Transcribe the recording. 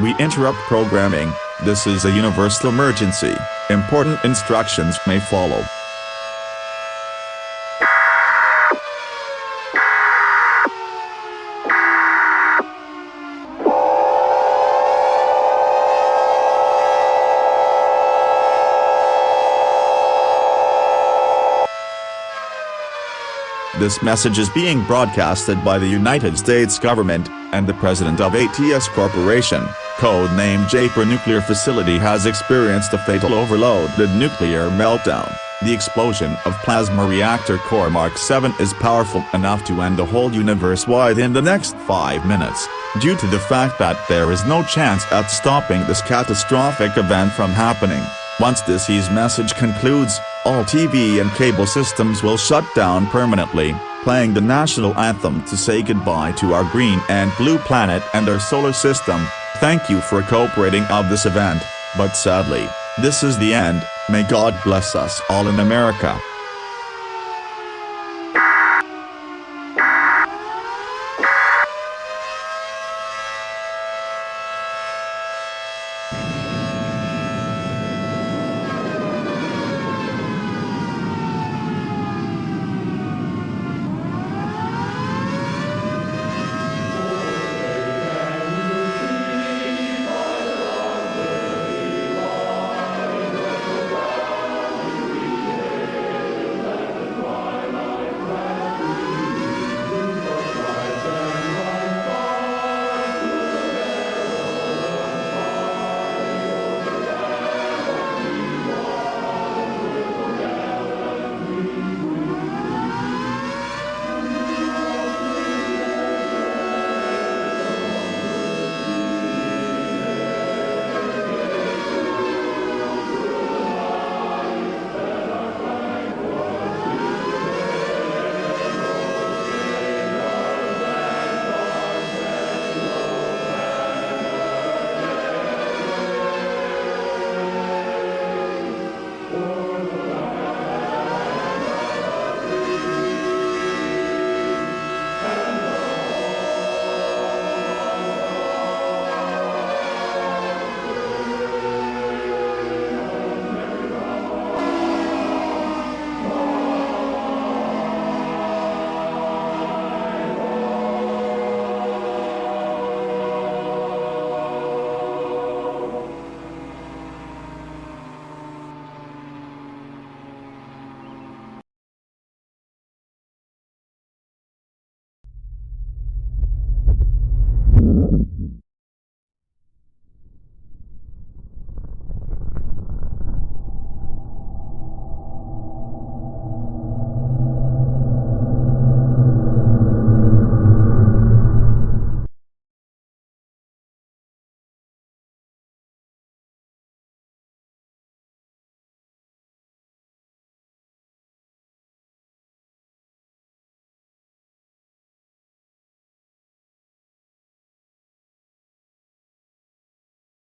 We interrupt programming. This is a universal emergency. Important instructions may follow. This message is being broadcasted by the United States government, and the president of EAS Corporation, code-named Jaipur Nuclear Facility, has experienced a fatal overloaded nuclear meltdown. The explosion of plasma reactor core Mark 7 is powerful enough to end the whole universe within the next 5 minutes, due to the fact that there is no chance at stopping this catastrophic event from happening. Once this EAS message concludes, all TV and cable systems will shut down permanently, playing the national anthem to say goodbye to our green and blue planet and our solar system. Thank you for cooperating of this event, but sadly, this is the end. May God bless us all in America.